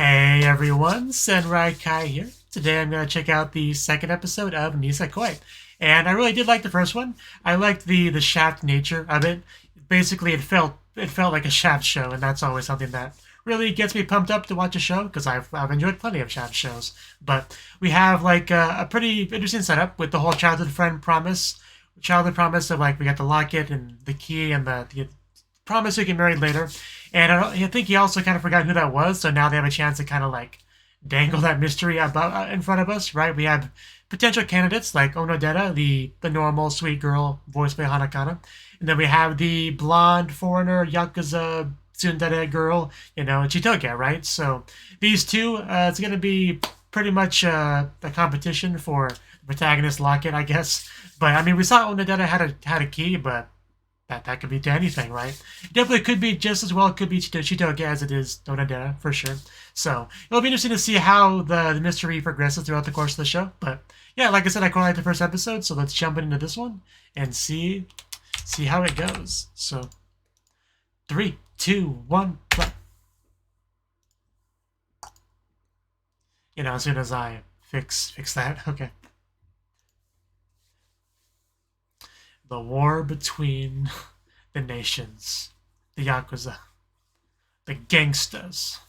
Hey everyone, Senrai Kai here. Today I'm going to check out the second episode of Nisekoi. And I really did like the first one. I liked the shaft nature of it. Basically it felt like a shaft show, and that's always something that really gets me pumped up to watch a show because I've enjoyed plenty of shaft shows. But we have like a pretty interesting setup with the whole childhood promise of like we got the locket and the key and the promise to get married later. And I think he also kind of forgot who that was, so now they have a chance to kind of like dangle that mystery about in front of us, right? We have potential candidates like Onodera, the normal sweet girl voiced by Hanakana, and then we have the blonde foreigner Yakuza tsundere girl, Chitoge, right? So these two, it's gonna be pretty much a competition for the protagonist locket, I guess. But I mean, we saw Onodera had a key, but that could be to anything, right? It definitely could be just as well. It could be Chitoge as it is Donadera, for sure. So it'll be interesting to see how the mystery progresses throughout the course of the show. But yeah, like I said, I quite liked the first episode, so let's jump into this one and see how it goes. So 3, 2, 1, play. As soon as I fix that, okay. The war between the nations, the Yakuza, the gangsters.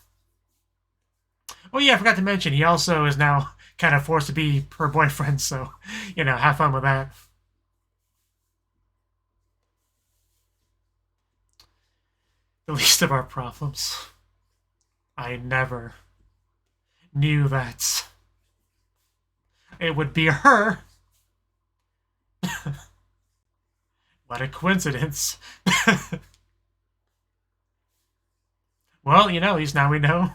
Oh yeah, I forgot to mention, he also is now kind of forced to be her boyfriend, so, have fun with that. The least of our problems. I never knew that it would be her. What a coincidence. Well, at least now we know.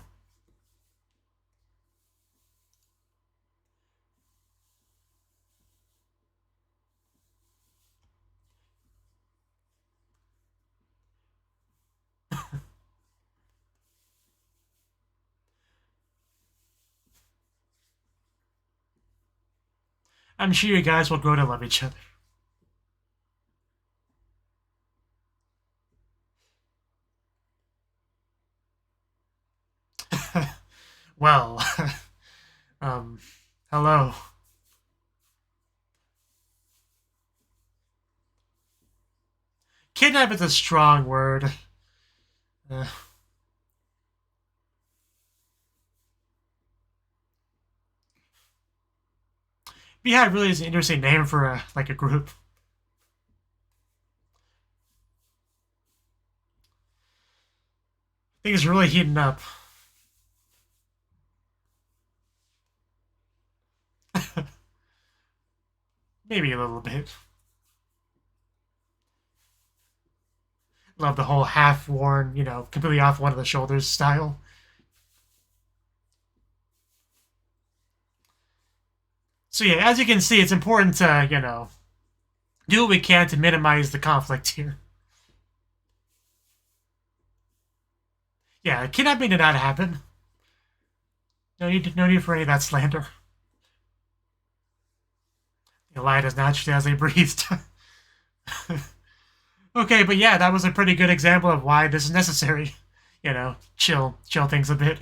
I'm sure you guys will grow to love each other. Well, hello. Kidnap is a strong word. Uh, Beehive really is an interesting name for a group. Things are really heating up. Maybe a little bit. Love the whole half worn, completely off one of the shoulders style. So yeah, as you can see, it's important to, do what we can to minimize the conflict here. Yeah, kidnapping did not happen. No need for any of that slander. They lied as naturally as they breathed. Okay, but yeah, that was a pretty good example of why this is necessary. Chill things a bit.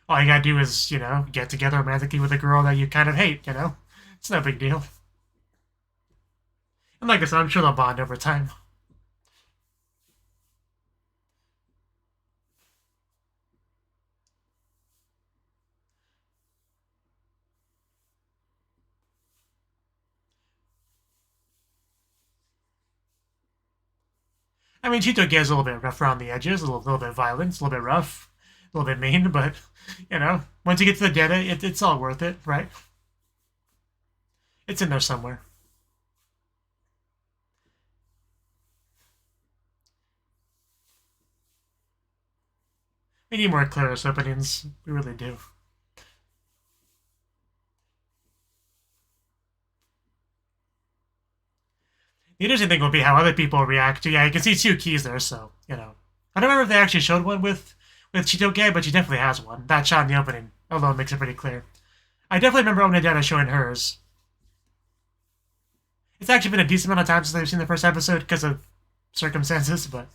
All you gotta do is, get together romantically with a girl that you kind of hate, It's no big deal. And like I said, I'm sure they'll bond over time. I mean, Chito gets a little bit rough around the edges, a little bit violent, a little bit rough, a little bit mean, but, once you get to the data, it's all worth it, right? It's in there somewhere. We need more Claris openings. We really do. The interesting thing will be how other people react to. Yeah, you can see 2 keys there, so, I don't remember if they actually showed one with Chitoge, but she definitely has one. That shot in the opening alone makes it pretty clear. I definitely remember Onodera showing hers. It's actually been a decent amount of time since I've seen the first episode because of circumstances, but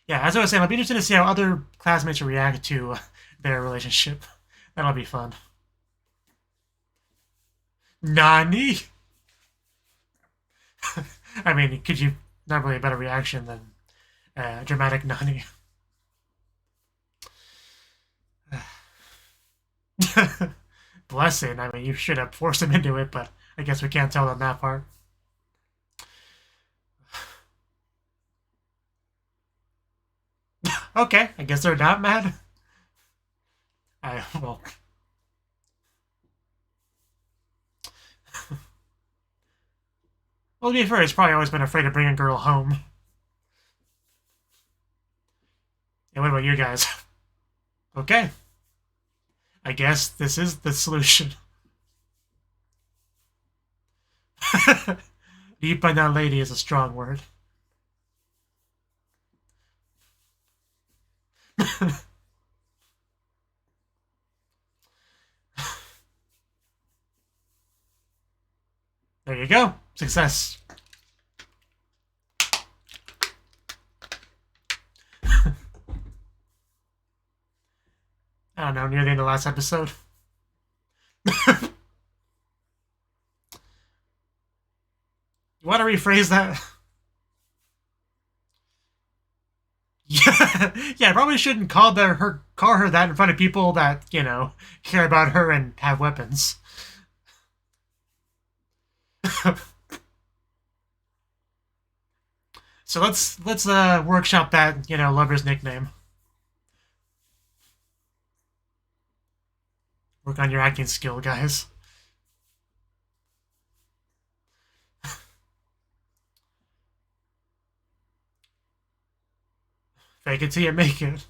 Yeah, as I was saying, I'll be interested to see how other classmates will react to their relationship. That'll be fun. Nani? I mean, could you not really a better reaction than dramatic Nani? Blessing. I mean, you should have forced him into it, but I guess we can't tell them that part. Okay, I guess they're not mad. Well. Well, to be fair, he's probably always been afraid of bringing a girl home. And what about you guys? Okay. I guess this is the solution. Deep by that lady is a strong word. There you go. Success. I don't know, near the end of the last episode. You want to rephrase that? Yeah, I probably shouldn't call her that in front of people that, care about her and have weapons. So let's workshop that, lover's nickname. Work on your acting skill, guys. Fake it till you make it.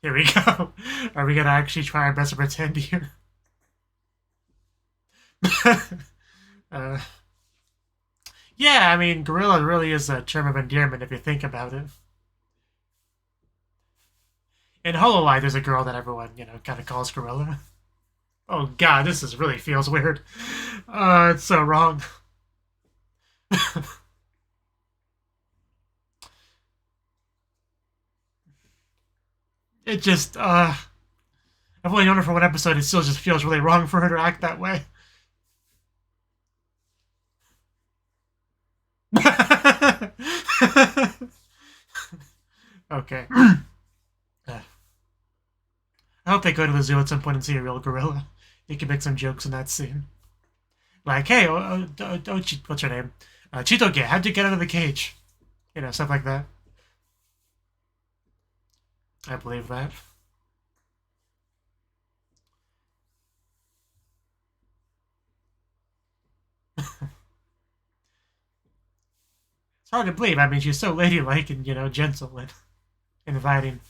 Here we go. Are we gonna actually try our best to pretend here? Yeah, I mean, gorilla really is a term of endearment if you think about it. In Hololive, there's a girl that everyone, kind of calls gorilla. Oh god, this really feels weird. It's so wrong. It just, I've only known her for one episode, it still just feels really wrong for her to act that way. Okay. I hope they go to the zoo at some point and see a real gorilla. You can make some jokes in that scene. Like, hey, what's her name? Chitoge, how'd you get out of the cage? Stuff like that. I believe that. It's hard to believe. I mean, she's so ladylike and, gentle and inviting.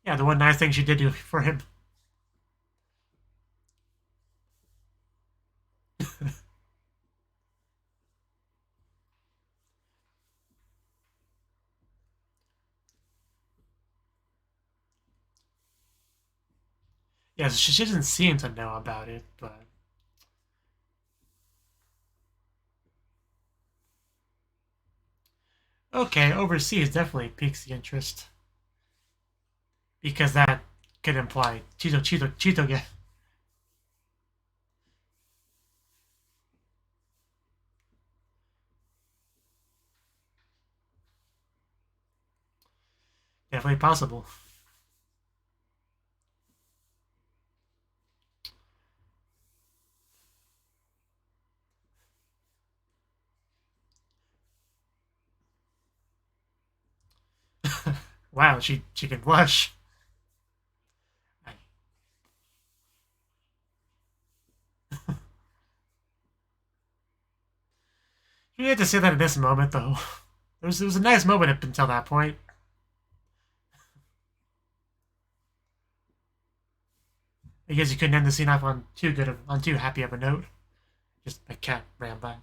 Yeah, the one nice thing she did do for him. Yeah, she doesn't seem to know about it, but... Okay, overseas definitely piques the interest. Because that could imply Chitoge. Definitely possible. Wow, she can blush. You had to say that in this moment, though. It was a nice moment up until that point. I guess you couldn't end the scene off on too happy of a note. Just a cat ran by.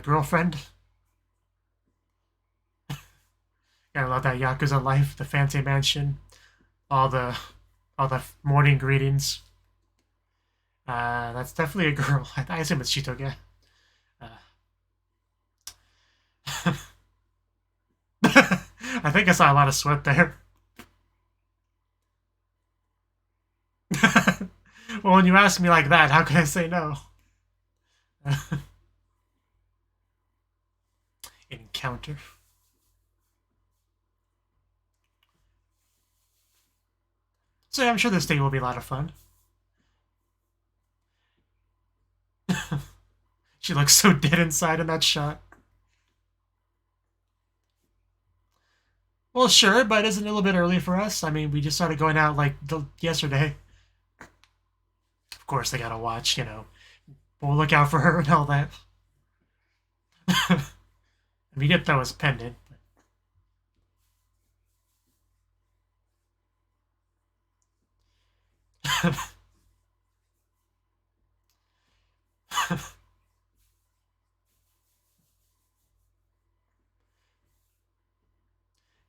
Girlfriend. Gotta love that Yakuza life, the fancy mansion, all the morning greetings. That's definitely a girl. I assume it's Shitoge. Uh, I think I saw a lot of sweat there. Well, when you ask me like that, how can I say no? Encounter. So yeah, I'm sure this day will be a lot of fun. She looks so dead inside in that shot. Well, sure, but isn't it a little bit early for us? I mean, we just started going out like yesterday. Of course, they gotta watch, you know. We'll look out for her and all that. We get that was pendant.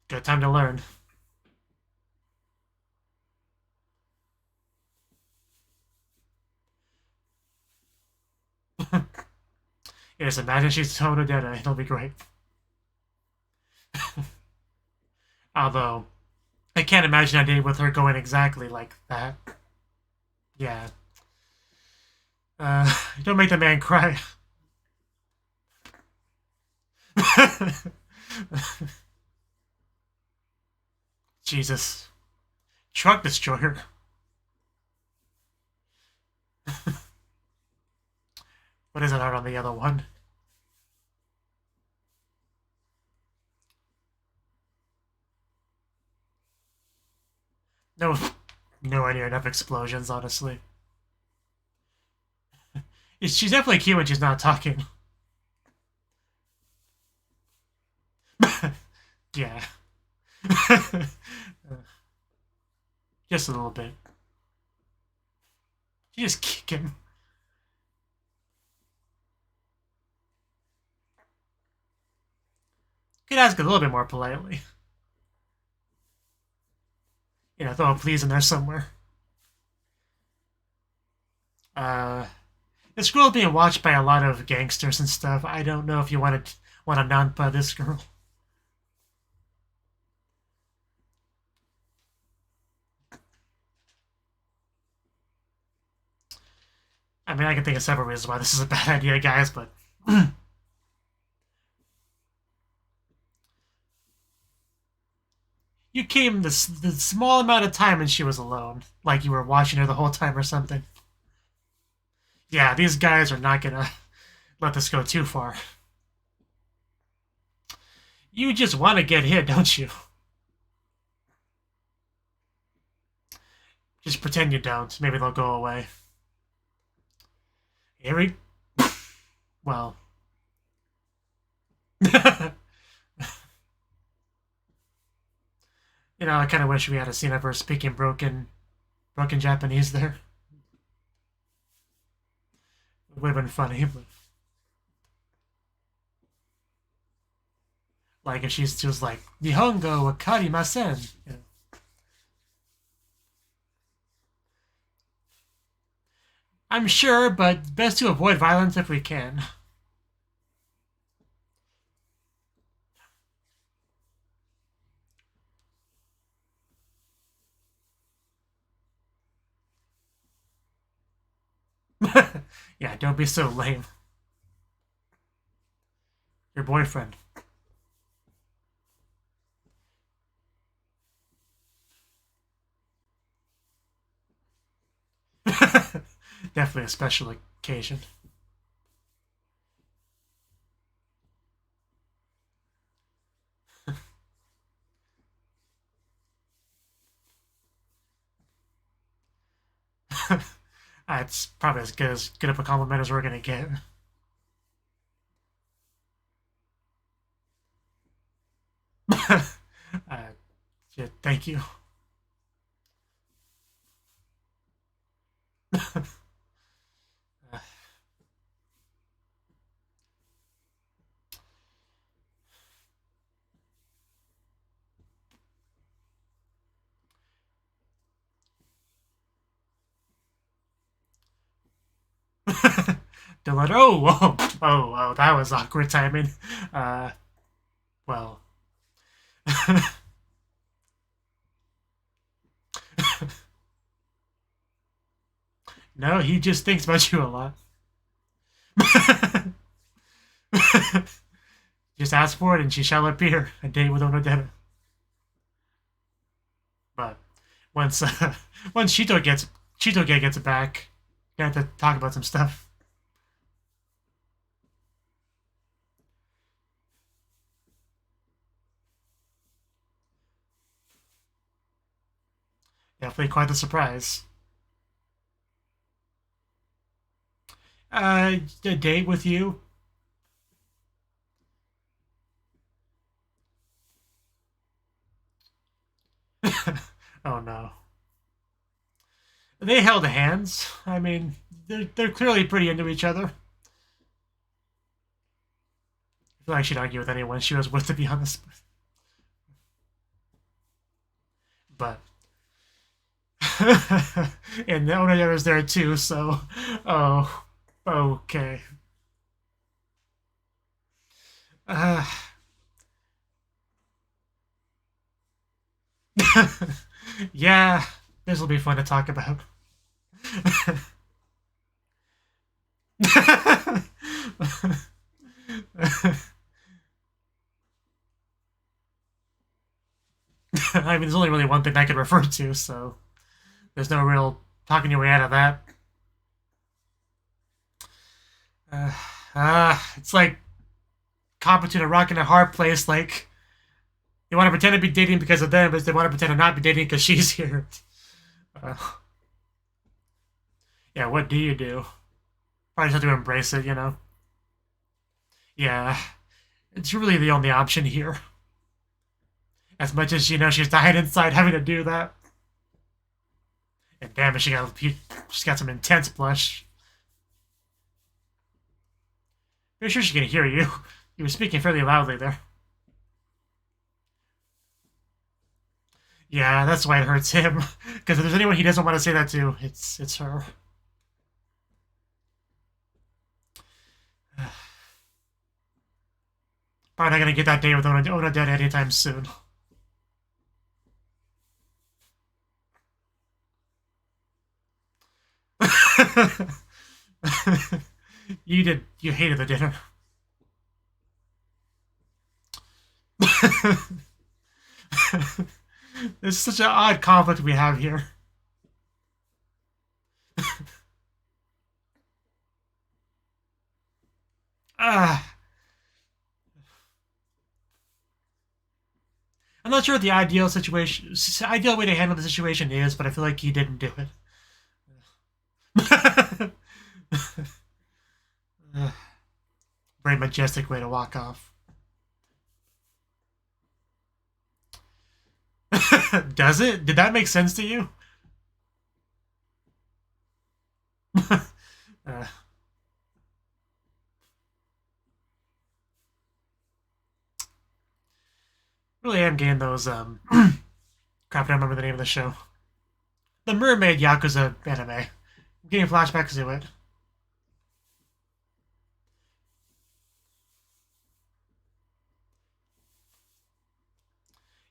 Good time to learn. Yes, imagine she's Tonodetta. It'll be great. Although, I can't imagine a day with her going exactly like that. Yeah. Don't make the man cry. Jesus. Truck destroyer. What is it out on the other one? No, nowhere near enough explosions, honestly. She's definitely cute when she's not talking. Yeah. Just a little bit. She just kick him. Could ask a little bit more politely. You know, throw a please in there somewhere. Uh, this girl being watched by a lot of gangsters and stuff. I don't know if you want to nanpa this girl. I mean, I can think of several reasons why this is a bad idea, guys, but you came the small amount of time and she was alone, like you were watching her the whole time or something. Yeah, these guys are not gonna let this go too far. You just want to get hit, don't you? Just pretend you don't. Maybe they'll go away. Here we... Well... You know, I kind of wish we had a scene of her speaking broken Japanese there. It would have been funny, but... Like, if she's just like, Nihongo wa karimasen. You know. I'm sure, but best to avoid violence if we can. Yeah, don't be so lame. Your boyfriend. Definitely a special occasion. It's probably as good of a compliment as we're gonna get. uh, yeah, thank you. Don't let. Oh, that was awkward timing. Well. No, he just thinks about you a lot. Just ask for it and she shall appear. A date with Onodera. But once once Chitoge gets back, we have to talk about some stuff. Definitely quite the surprise. A date with you? Oh no. They held hands. I mean, they're clearly pretty into each other. I feel like she'd argue with anyone she was with, to be honest. But and the Onodera's there too, so oh, okay. Uh, yeah, this will be fun to talk about. I mean, there's only really one thing I could refer to, so there's no real talking your way out of that. It's like caught between a rock and a hard place. Like, you want to pretend to be dating because of them, but they want to pretend to not be dating because she's here. Uh, yeah, what do you do? Probably just have to embrace it, you know? Yeah, it's really the only option here. As much as, she's dying inside having to do that. And damn it, she's got some intense blush. Pretty sure she can hear you. You were speaking fairly loudly there. Yeah, that's why it hurts him. Because if there's anyone he doesn't want to say that to, it's her. Probably not gonna get that day with Ona dead anytime soon. You hated the dinner. This is such an odd conflict we have here. Ah. I'm not sure what the ideal way to handle the situation is, but I feel like he didn't do it. Very majestic way to walk off. Does it? Did that make sense to you? uh, really am getting those crap, I don't remember the name of the show. The Mermaid Yakuza anime. I'm getting flashbacks to it.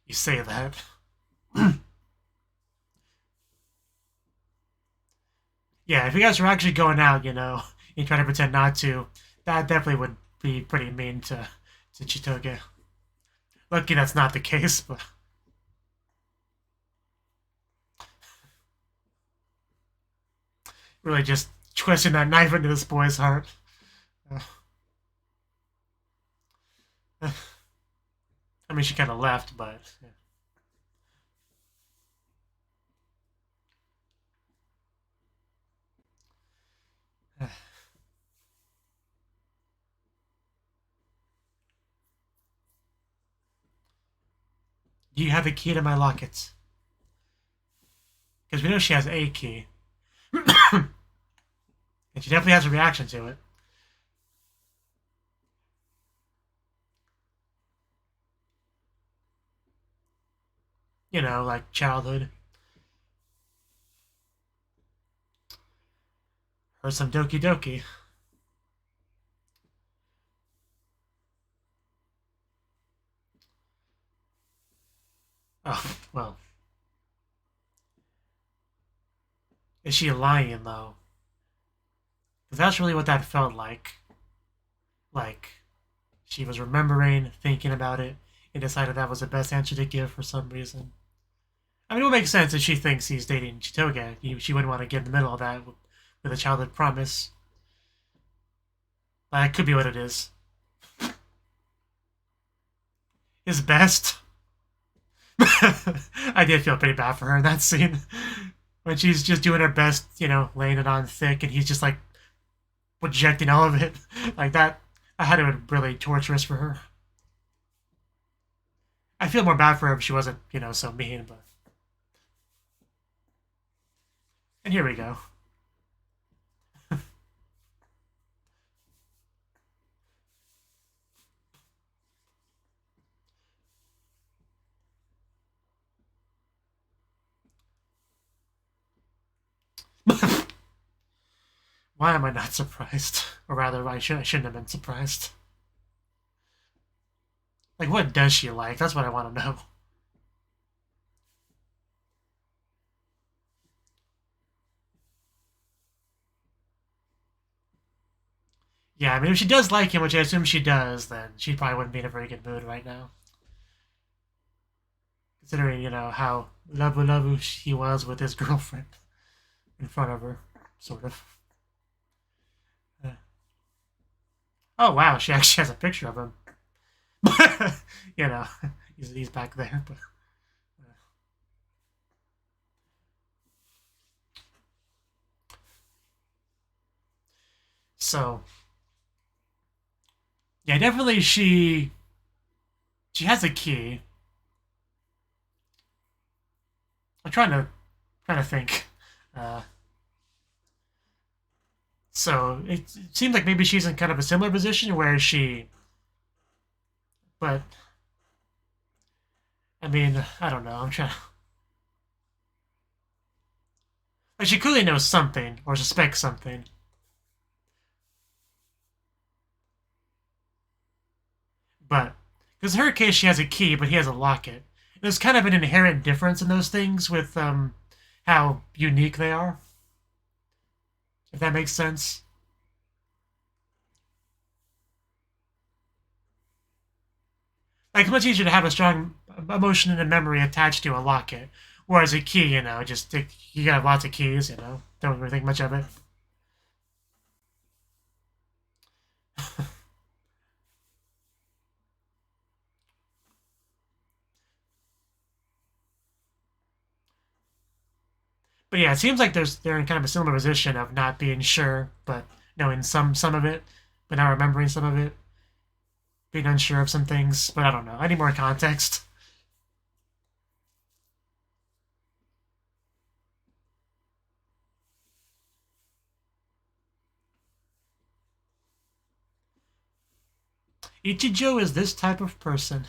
You say that. Yeah, if you guys were actually going out, and trying to pretend not to, that definitely would be pretty mean to Chitoge. Lucky that's not the case, but really just twisting that knife into this boy's heart. I mean, she kind of left, but. Yeah. Do you have the key to my lockets? Because we know she has a key. And she definitely has a reaction to it. Like childhood. For some Doki Doki. Oh, well. Is she lying, though? Because that's really what that felt like. Like, she was remembering, thinking about it, and decided that was the best answer to give for some reason. I mean, it would make sense if she thinks he's dating Chitoge. She wouldn't want to get in the middle of that with a childhood promise. That could be what it is. His best? I did feel pretty bad for her in that scene. When she's just doing her best, laying it on thick, and he's just like projecting all of it. Like that, I had it really torturous for her. I feel more bad for her if she wasn't, so mean, but. And here we go. Why am I not surprised? Or rather, I shouldn't have been surprised. Like, what does she like? That's what I want to know. Yeah, I mean, if she does like him, which I assume she does, then she probably wouldn't be in a very good mood right now. Considering, how labu he was with his girlfriend in front of her, sort of. Oh, wow, she actually has a picture of him. He's back there, but. So, yeah, definitely she has a key. I'm trying to think. So it seems like maybe she's in kind of a similar position where but I mean, I don't know. I'm trying. Like she clearly knows something or suspects something, but because in her case she has a key, but he has a locket. There's kind of an inherent difference in those things with how unique they are. If that makes sense. Like it's much easier to have a strong emotion and a memory attached to a locket, whereas a key, just you got lots of keys, don't really think much of it. But yeah, it seems like they're in kind of a similar position of not being sure, but knowing some of it, but not remembering some of it, being unsure of some things. But I don't know. I need more context. Ichijo is this type of person.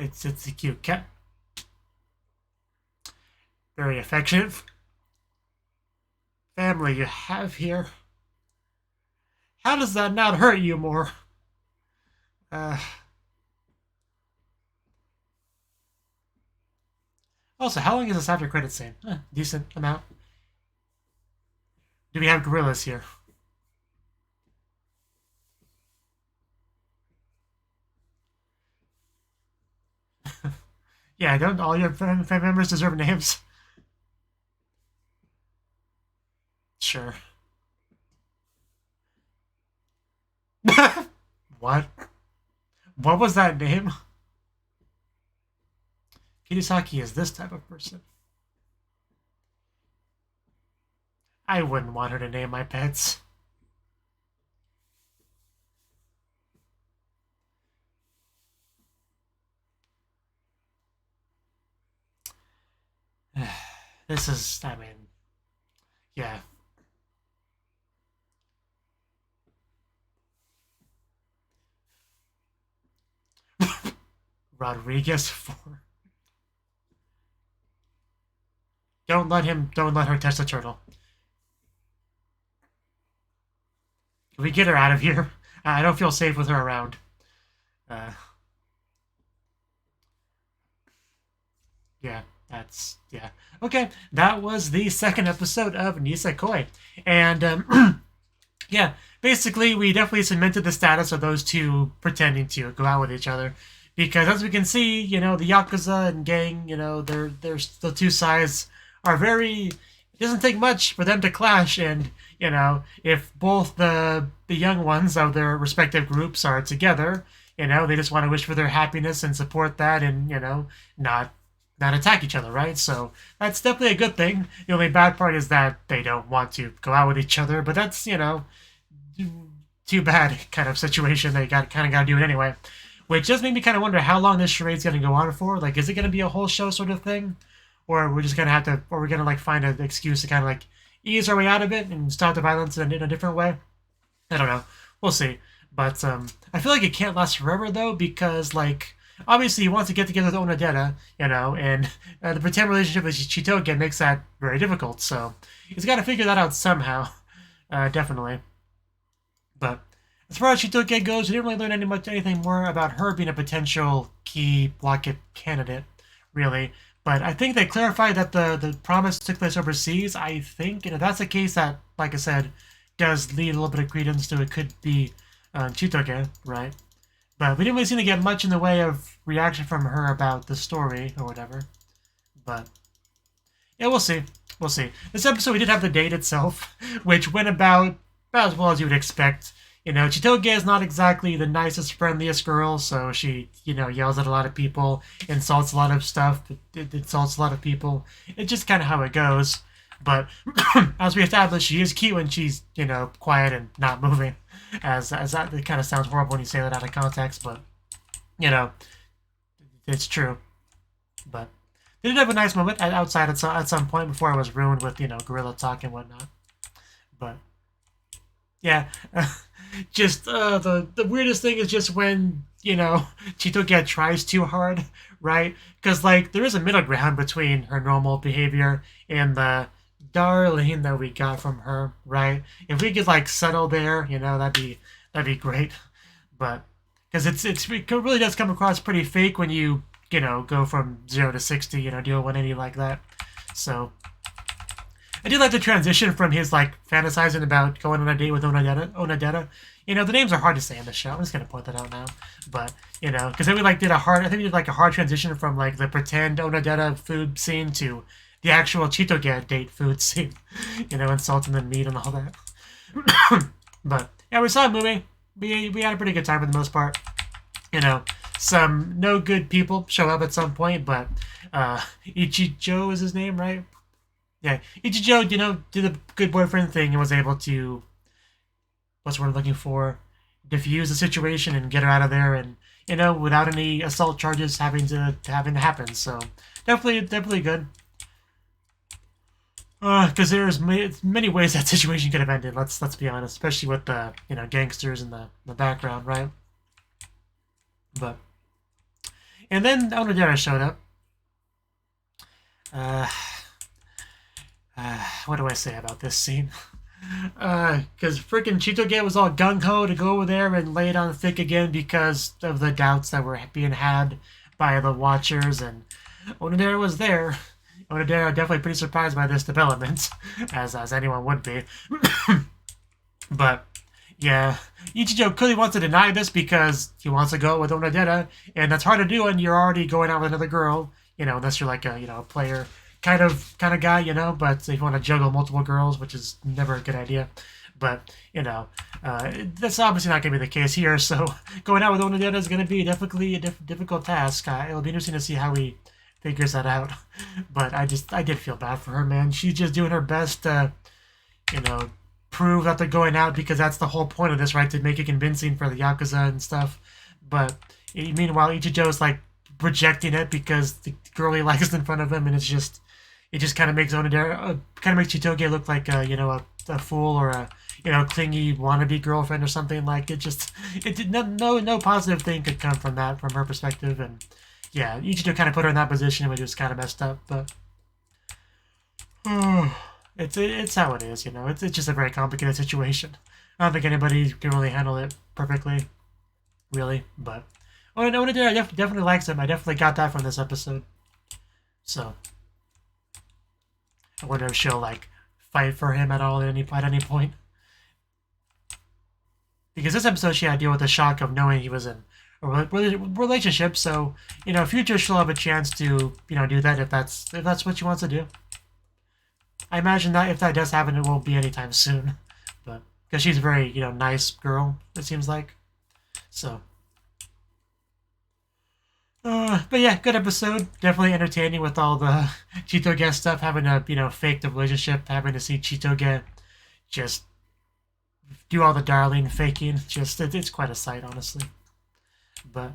It's a cute cat, very affectionate family you have here. How does that not hurt you more? Uh, Also, how long is this after credit scene? Decent amount. Do we have gorillas here? Yeah, don't all your family members deserve names? Sure. What? What was that name? Kirisaki is this type of person. I wouldn't want her to name my pets. This is, I mean, yeah. Rodriguez 4. Don't let her touch the turtle. Can we get her out of here? I don't feel safe with her around. Yeah, yeah. Okay, that was the second episode of Nisekoi. And, yeah, basically, we definitely cemented the status of those two pretending to go out with each other. Because as we can see, the Yakuza and gang, they're the two sides are very. It doesn't take much for them to clash, and if both the young ones of their respective groups are together, they just want to wish for their happiness and support that, and not attack each other, right? So that's definitely a good thing. The only bad part is that they don't want to go out with each other, but that's too bad kind of situation. They got to do it anyway. Which just made me kind of wonder how long this charade's going to go on for. Like, is it going to be a whole show sort of thing? Or we're just going to have to, or we're going to, like, find an excuse to kind of, like, ease our way out of it and stop the violence in a different way? I don't know. We'll see. But I feel like it can't last forever, though, because, like, obviously he wants to get together with Onodera, and the pretend relationship with Chitoge makes that very difficult. So he's got to figure that out somehow. Definitely. But as far as Chitoge goes, we didn't really learn anything more about her being a potential key blockade candidate, really. But I think they clarified that the promise took place overseas. I think, if that's the case, that, like I said, does lead a little bit of credence to it could be Chitoge, right? But we didn't really seem to get much in the way of reaction from her about the story or whatever. But yeah, we'll see. We'll see. This episode, we did have the date itself, which went about as well as you would expect. Chitoge is not exactly the nicest, friendliest girl, so she, yells at a lot of people, insults a lot of stuff, insults a lot of people. It's just kind of how it goes. But as we established, she is cute when she's, quiet and not moving. As that, it kind of sounds horrible when you say that out of context, but, it's true. But they did have a nice moment outside at some point before it was ruined with, gorilla talk and whatnot. But yeah, just the weirdest thing is just when Chitoge tries too hard, right? Because like there is a middle ground between her normal behavior and the darling that we got from her, right? If we could like settle there, that'd be great. But because it really does come across pretty fake when you go from 0 to 60, deal 180 like that. So I did like the transition from his, like, fantasizing about going on a date with Onodera. The names are hard to say in the show. I'm just going to point that out now. But, because then I think we did, like, a hard transition from, like, the pretend Onodera food scene to the actual Chitoge date food scene. Insulting the meat and all that. But, yeah, we saw a movie. We had a pretty good time for the most part. Some no good people show up at some point, but Ichijo is his name, right? Yeah, Ichijo, did the good boyfriend thing and was able to, what's the word I'm looking for, diffuse the situation and get her out of there, and without any assault charges having to happen. So definitely good. Because there's many ways that situation could have ended. Let's be honest, especially with the gangsters in the background, right? But and then Onodera showed up. What do I say about this scene? Because freaking Chitoge was all gung-ho to go over there and lay it on thick again because of the doubts that were being had by the Watchers, and Onodera was there. Onodera definitely pretty surprised by this development, as anyone would be. But, yeah, Ichijo clearly wants to deny this because he wants to go out with Onodera, and that's hard to do when you're already going out with another girl, unless you're like a player kind of guy, but if you want to juggle multiple girls, which is never a good idea. But, that's obviously not going to be the case here, so going out with Onodera is going to be definitely a difficult task. It'll be interesting to see how he figures that out. But I did feel bad for her, man. She's just doing her best to, prove that they're going out, because that's the whole point of this, right? To make it convincing for the Yakuza and stuff. But meanwhile, Ichijo's, like, projecting it because the girl he likes is in front of him, and it's just, it just kind of makes Onodera, kind of makes Chitoge look like a fool or a clingy wannabe girlfriend or something. Like it did no positive thing could come from that from her perspective. And yeah, Ichijo kind of put her in that position, which was kind of messed up. But it's how it is, It's just a very complicated situation. I don't think anybody can really handle it perfectly, really. But Onodera definitely likes him. I definitely got that from this episode. So I wonder if she'll like fight for him at all at any point. Because this episode she had to deal with the shock of knowing he was in a relationship. So future she'll have a chance to do that if that's what she wants to do. I imagine that if that does happen, it won't be anytime soon, but because she's a very nice girl, it seems like. So. But yeah, good episode. Definitely entertaining with all the Chitoge stuff, having to, fake the relationship, having to see Chitoge just do all the darling faking. It's quite a sight, honestly. But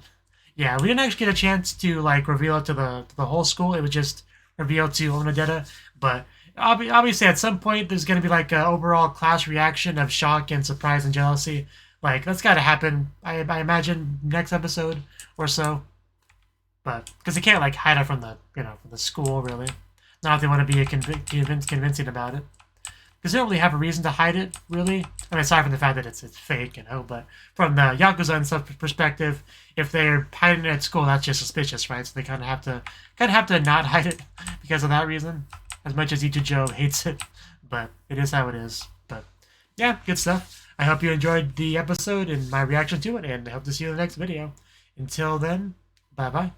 yeah, we didn't actually get a chance to like reveal it to the whole school. It was just revealed to Onodera. But obviously, at some point, there's gonna be like an overall class reaction of shock and surprise and jealousy. Like that's gotta happen. I imagine next episode or so. But because they can't like hide it from the from the school really, not if they want to be convincing about it. Because they don't really have a reason to hide it really. I mean, aside from the fact that it's fake, But from the Yakuza and stuff perspective, if they're hiding it at school, that's just suspicious, right? So they kind of have to not hide it because of that reason. As much as Ichijo hates it, but it is how it is. But yeah, good stuff. I hope you enjoyed the episode and my reaction to it, and I hope to see you in the next video. Until then, bye bye.